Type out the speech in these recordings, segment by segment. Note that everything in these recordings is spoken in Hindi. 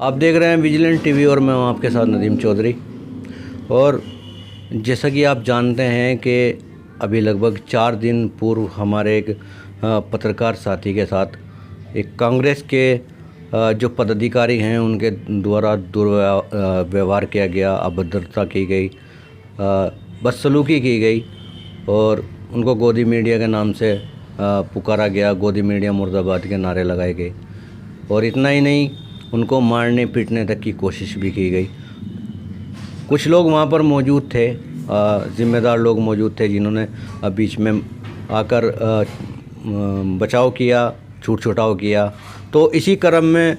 आप देख रहे हैं विजिलेंट टीवी और मैं हूं आपके साथ नदीम चौधरी। और जैसा कि आप जानते हैं कि अभी लगभग 4 दिन पूर्व हमारे एक पत्रकार साथी के साथ एक कांग्रेस के जो पदाधिकारी हैं उनके द्वारा दुर्व्यवहार किया गया, अभद्रता की गई, बदसलूकी की गई और उनको गोदी मीडिया के नाम से पुकारा गया। गोदी मीडिया मुर्दाबाद के नारे लगाए गए और इतना ही नहीं, उनको मारने पीटने तक की कोशिश भी की गई। कुछ लोग वहाँ पर मौजूद थे, ज़िम्मेदार लोग मौजूद थे जिन्होंने बीच में आकर बचाव किया, छूट छुटाव किया। तो इसी क्रम में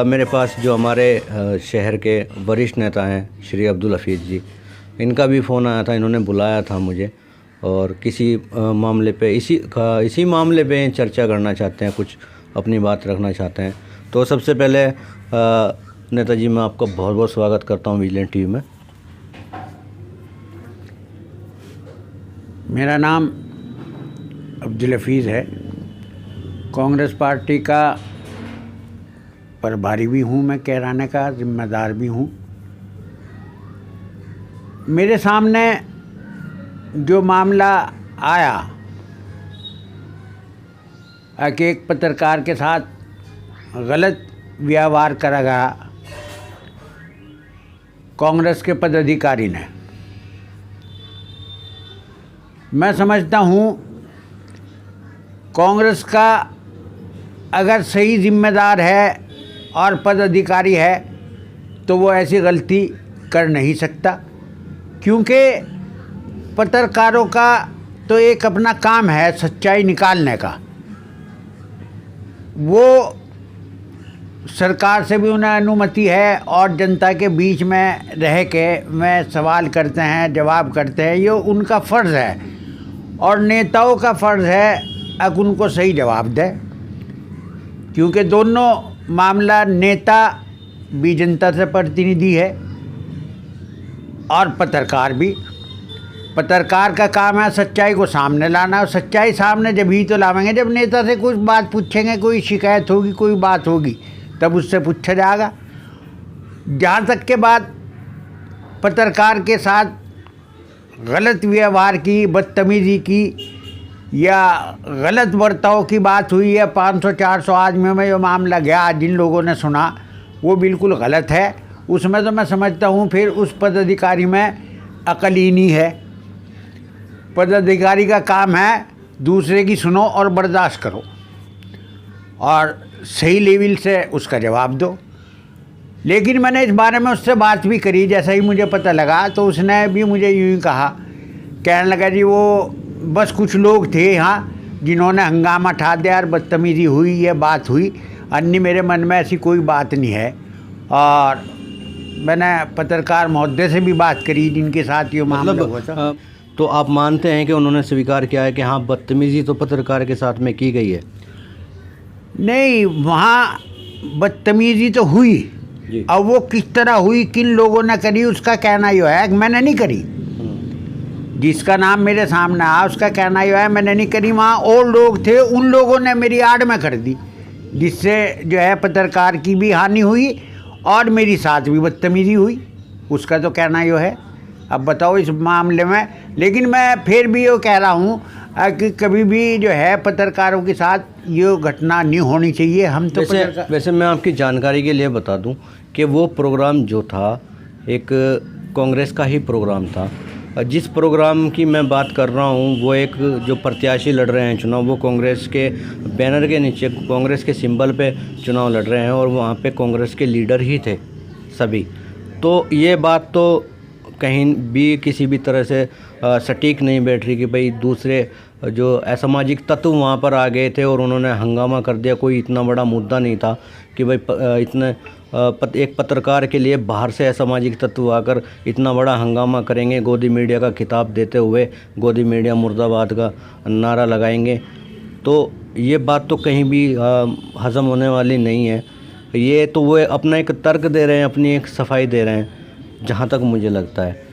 मेरे पास जो हमारे शहर के वरिष्ठ नेता हैं श्री अब्दुल हफीज़ जी, इनका भी फ़ोन आया था। इन्होंने बुलाया था मुझे और किसी मामले पे इसी मामले पे चर्चा करना चाहते हैं, कुछ अपनी बात रखना चाहते हैं। तो सबसे पहले नेताजी, मैं आपका बहुत बहुत स्वागत करता हूँ विजिलेंट टीवी में। मेरा नाम अब्दुल हफीज़ है। कांग्रेस पार्टी का प्रभारी भी हूँ, मैं कैराने का जिम्मेदार भी हूँ। मेरे सामने जो मामला आया कि एक पत्रकार के साथ गलत व्यवहार करा गया कांग्रेस के पदाधिकारी ने, मैं समझता हूँ कांग्रेस का अगर सही जिम्मेदार है और पदाधिकारी है तो वो ऐसी गलती कर नहीं सकता, क्योंकि पत्रकारों का तो एक अपना काम है सच्चाई निकालने का। वो सरकार से भी उन्हें अनुमति है और जनता के बीच में रह के वे सवाल करते हैं, जवाब करते हैं, ये उनका फ़र्ज़ है। और नेताओं का फ़र्ज़ है अब उनको सही जवाब दें, क्योंकि दोनों मामला नेता भी जनता से प्रतिनिधि है और पत्रकार भी। पत्रकार का काम है सच्चाई को सामने लाना, और सच्चाई सामने जब ही तो लावेंगे जब नेता से कुछ बात पूछेंगे, कोई शिकायत होगी, कोई बात होगी, तब उससे पूछा जाएगा। जहाँ तक के बाद पत्रकार के साथ गलत व्यवहार की, बदतमीज़ी की या गलत बर्ताव की बात हुई है, 500-400 आदमियों में जो मामला गया, जिन लोगों ने सुना, वो बिल्कुल गलत है। उसमें तो मैं समझता हूँ फिर उस पदाधिकारी में अकल ही नहीं है। पदाधिकारी का काम है दूसरे की सुनो और बर्दाश्त करो और सही लेवल से उसका जवाब दो। लेकिन मैंने इस बारे में उससे बात भी करी, जैसा ही मुझे पता लगा तो उसने भी मुझे यूँ ही कहा, कहने लगा जी वो बस कुछ लोग थे यहाँ जिन्होंने हंगामा ठा दिया और बदतमीज़ी हुई, ये बात हुई, अन्य मेरे मन में ऐसी कोई बात नहीं है। और मैंने पत्रकार महोदय से भी बात करी जिनके साथ ये मामला हुआ था। तो आप मानते हैं कि उन्होंने स्वीकार किया है कि हाँ, बदतमीज़ी तो पत्रकार के साथ में की गई है? नहीं, वहाँ बदतमीज़ी तो हुई, अब वो किस तरह हुई, किन लोगों ने करी, उसका कहना ये है मैंने नहीं करी। जिसका नाम मेरे सामने आया उसका कहना ये है मैंने नहीं करी। वहाँ और लोग थे, उन लोगों ने मेरी आड़ में कर दी, जिससे जो है पत्रकार की भी हानि हुई और मेरी साथ भी बदतमीज़ी हुई, उसका तो कहना ये है। अब बताओ इस मामले में। लेकिन मैं फिर भी ये कह रहा हूँ कि कभी भी जो है पत्रकारों के साथ ये घटना नहीं होनी चाहिए। हम तो वैसे मैं आपकी जानकारी के लिए बता दूं कि वो प्रोग्राम जो था एक कांग्रेस का ही प्रोग्राम था। जिस प्रोग्राम की मैं बात कर रहा हूं वो एक जो प्रत्याशी लड़ रहे हैं चुनाव, वो कांग्रेस के बैनर के नीचे कांग्रेस के सिंबल पे चुनाव लड़ रहे हैं और वहाँ पे कांग्रेस के लीडर ही थे सभी। तो ये बात तो कहीं भी किसी भी तरह से सटीक नहीं बैठ रही कि भाई दूसरे जो असामाजिक तत्व वहाँ पर आ गए थे और उन्होंने हंगामा कर दिया। कोई इतना बड़ा मुद्दा नहीं था कि भाई इतने एक पत्रकार के लिए बाहर से असामाजिक तत्व आकर इतना बड़ा हंगामा करेंगे, गोदी मीडिया का खिताब देते हुए गोदी मीडिया मुर्दाबाद का नारा लगाएंगे। तो ये बात तो कहीं भी हज़म होने वाली नहीं है। ये तो वो अपना एक तर्क दे रहे हैं, अपनी एक सफाई दे रहे हैं, जहाँ तक मुझे लगता है।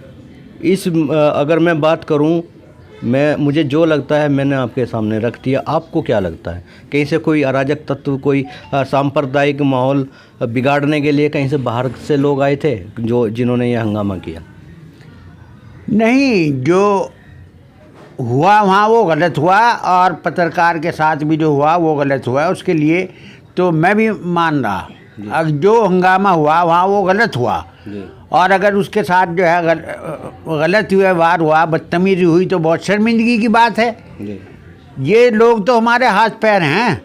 अगर मैं बात करूं मुझे जो लगता है मैंने आपके सामने रख दिया। आपको क्या लगता है, कहीं से कोई अराजक तत्व, कोई सांप्रदायिक माहौल बिगाड़ने के लिए कहीं से बाहर से लोग आए थे जिन्होंने ये हंगामा किया? नहीं, जो हुआ वहाँ वो गलत हुआ, और पत्रकार के साथ भी जो हुआ वो गलत हुआ। उसके लिए तो मैं भी मान रहा, अब जो हंगामा हुआ वहाँ वो गलत हुआ, और अगर उसके साथ जो है गलत व्यवहार हुआ, बदतमीजी हुई, तो बहुत शर्मिंदगी की बात है। ये लोग तो हमारे हाथ पैर हैं,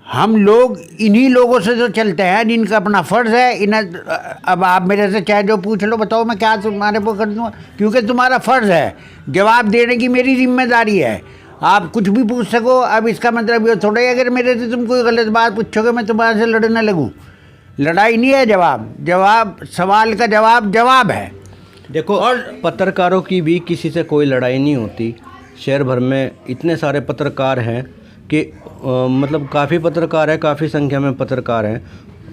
हम लोग इन्हीं लोगों से तो चलते हैं जिनका अपना फ़र्ज़ है। अब आप मेरे से चाहे जो पूछ लो, बताओ मैं क्या तुम्हारे को कर दूँगा, क्योंकि तुम्हारा फ़र्ज़ है, जवाब देने की मेरी जिम्मेदारी है। आप कुछ भी पूछ सको। अब इसका मतलब ये थोड़ा ही अगर मेरे से तुम कोई गलत बात पूछोगे मैं तुम्हारे से लड़ने लगूँ। लड़ाई नहीं है, जवाब सवाल का जवाब है। देखो, और पत्रकारों की भी किसी से कोई लड़ाई नहीं होती। शहर भर में इतने सारे पत्रकार हैं कि मतलब काफ़ी पत्रकार है, काफ़ी संख्या में पत्रकार हैं,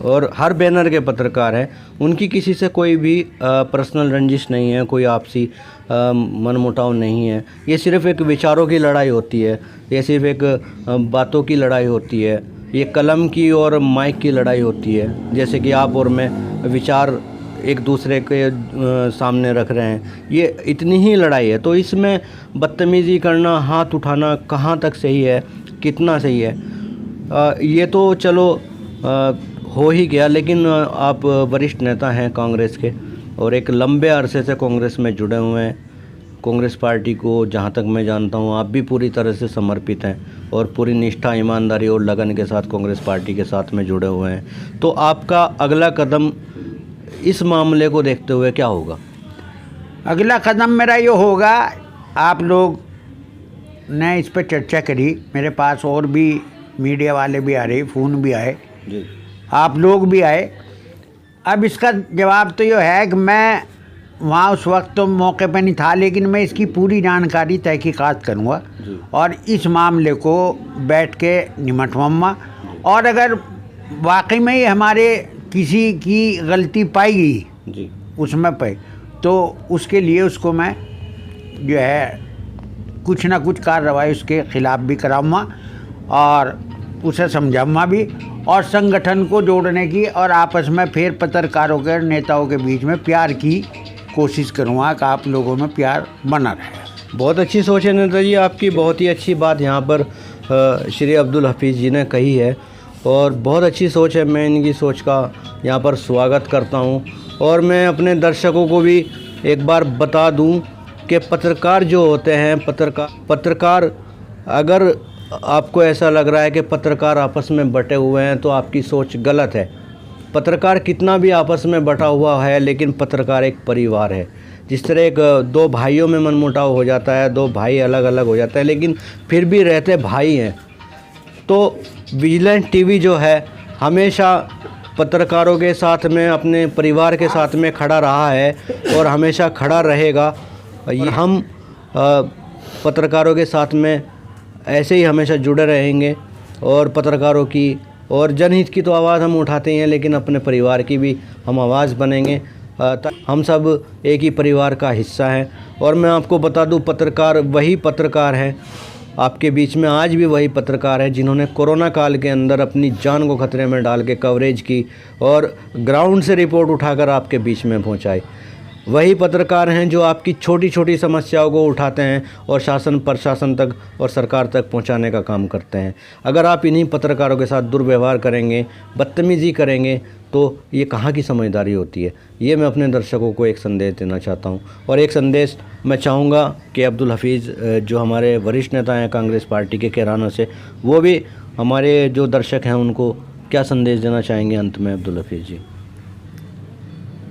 और हर बैनर के पत्रकार हैं। उनकी किसी से कोई भी पर्सनल रंजिश नहीं है, कोई आपसी मनमुटाव नहीं है। ये सिर्फ़ एक विचारों की लड़ाई होती है, ये सिर्फ़ एक बातों की लड़ाई होती है, ये कलम की और माइक की लड़ाई होती है। जैसे कि आप और मैं विचार एक दूसरे के सामने रख रहे हैं, ये इतनी ही लड़ाई है। तो इसमें बदतमीज़ी करना, हाथ उठाना कहाँ तक सही है, कितना सही है, ये तो चलो हो ही गया। लेकिन आप वरिष्ठ नेता हैं कांग्रेस के, और एक लंबे अरसे से कांग्रेस में जुड़े हुए हैं। कांग्रेस पार्टी को जहाँ तक मैं जानता हूँ आप भी पूरी तरह से समर्पित हैं, और पूरी निष्ठा, ईमानदारी और लगन के साथ कांग्रेस पार्टी के साथ में जुड़े हुए हैं। तो आपका अगला कदम इस मामले को देखते हुए क्या होगा? अगला कदम मेरा ये होगा, आप लोग ने इस पर चर्चा करी, मेरे पास और भी मीडिया वाले भी आ रहे, फ़ोन भी आए जी, आप लोग भी आए। अब इसका जवाब तो ये है कि मैं वहाँ उस वक्त तो मौके पर नहीं था, लेकिन मैं इसकी पूरी जानकारी तहकीकात करूँगा और इस मामले को बैठ के निमटवाऊँगा। और अगर वाकई में ही हमारे किसी की गलती पाई गई जी उसमें पे, तो उसके लिए उसको मैं जो है कुछ ना कुछ कार्रवाई उसके ख़िलाफ़ भी कराऊँगा और उसे समझाऊँगा भी, और संगठन को जोड़ने की और आपस में फिर पत्रकारों के नेताओं के बीच में प्यार की कोशिश करूँगा कि आप लोगों में प्यार बना रहे। बहुत अच्छी सोच है नेता जी आपकी, बहुत ही अच्छी बात यहाँ पर श्री अब्दुल हफीज़ जी ने कही है, और बहुत अच्छी सोच है। मैं इनकी सोच का यहाँ पर स्वागत करता हूँ। और मैं अपने दर्शकों को भी एक बार बता दूँ कि पत्रकार जो होते हैं, पत्रकार अगर आपको ऐसा लग रहा है कि पत्रकार आपस में बटे हुए हैं, तो आपकी सोच गलत है। पत्रकार कितना भी आपस में बटा हुआ है, लेकिन पत्रकार एक परिवार है। जिस तरह एक दो भाइयों में मनमुटाव हो जाता है, दो भाई अलग अलग हो जाते हैं, लेकिन फिर भी रहते भाई हैं। तो विजिलेंट टीवी जो है हमेशा पत्रकारों के साथ में, अपने परिवार के साथ में खड़ा रहा है और हमेशा खड़ा रहेगा। हम पत्रकारों के साथ में ऐसे ही हमेशा जुड़े रहेंगे, और पत्रकारों की और जनहित की तो आवाज़ हम उठाते हैं, लेकिन अपने परिवार की भी हम आवाज़ बनेंगे। हम सब एक ही परिवार का हिस्सा हैं। और मैं आपको बता दूं, पत्रकार वही पत्रकार हैं, आपके बीच में आज भी वही पत्रकार हैं जिन्होंने कोरोना काल के अंदर अपनी जान को खतरे में डाल के कवरेज की और ग्राउंड से रिपोर्ट उठाकर आपके बीच में पहुंचाई। वही पत्रकार हैं जो आपकी छोटी छोटी समस्याओं को उठाते हैं और शासन प्रशासन तक और सरकार तक पहुंचाने का काम करते हैं। अगर आप इन्हीं पत्रकारों के साथ दुर्व्यवहार करेंगे, बदतमीज़ी करेंगे, तो ये कहाँ की समझदारी होती है। ये मैं अपने दर्शकों को एक संदेश देना चाहता हूँ। और एक संदेश मैं चाहूँगा कि अब्दुल हफीज़ जो हमारे वरिष्ठ नेता हैं कांग्रेस पार्टी के कैराना से, वो भी हमारे जो दर्शक हैं उनको क्या संदेश देना चाहेंगे अंत में? अब्दुल हफीज़ जी,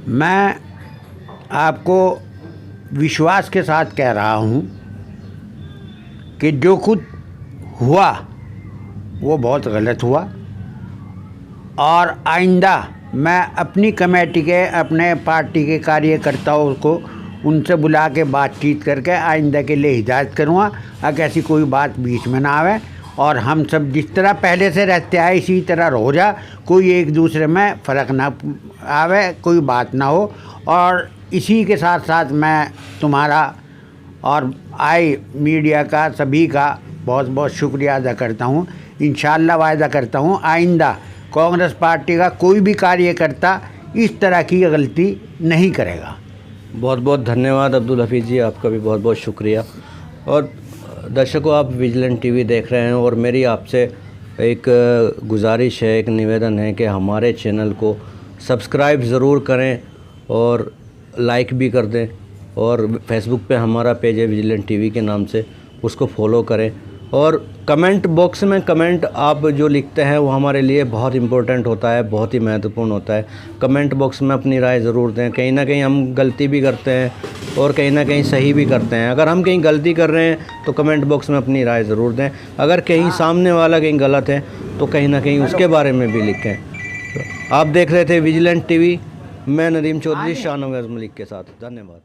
मैं आपको विश्वास के साथ कह रहा हूँ कि जो कुछ हुआ वो बहुत गलत हुआ, और आइंदा मैं अपनी कमेटी के, अपने पार्टी के कार्यकर्ताओं को उनसे बुला के बातचीत करके आइंदा के लिए हिदायत करूँगा कि ऐसी कोई बात बीच में ना आवे, और हम सब जिस तरह पहले से रहते आए इसी तरह रहो जा, कोई एक दूसरे में फ़र्क ना आवे, कोई बात ना हो। और इसी के साथ साथ मैं तुम्हारा और आई मीडिया का सभी का बहुत बहुत शुक्रिया अदा करता हूँ। इंशाअल्लाह वायदा करता हूँ आइंदा कांग्रेस पार्टी का कोई भी कार्यकर्ता इस तरह की गलती नहीं करेगा। बहुत बहुत धन्यवाद अब्दुल हफीज़ जी, आपका भी बहुत बहुत शुक्रिया। और दर्शकों, आप विजिलेंट टीवी देख रहे हैं और मेरी आपसे एक गुजारिश है, एक निवेदन है कि हमारे चैनल को सब्सक्राइब ज़रूर करें और लाइक भी कर दें, और फेसबुक पे हमारा पेज है विजिलेंट टीवी के नाम से, उसको फॉलो करें। और कमेंट बॉक्स में कमेंट आप जो लिखते हैं वो हमारे लिए बहुत इम्पोर्टेंट होता है, बहुत ही महत्वपूर्ण होता है। कमेंट बॉक्स में अपनी राय ज़रूर दें। कहीं ना कहीं हम गलती भी करते हैं और कहीं ना कहीं सही भी करते हैं। अगर हम कहीं गलती कर रहे हैं तो कमेंट बॉक्स में अपनी राय ज़रूर दें। अगर कहीं सामने वाला कहीं गलत है तो कहीं ना कहीं उसके बारे में भी लिखें। आप देख रहे थे विजिलेंट टीवी, मैं नदीम चौधरी शाहनवाज़ मलिक के साथ। धन्यवाद।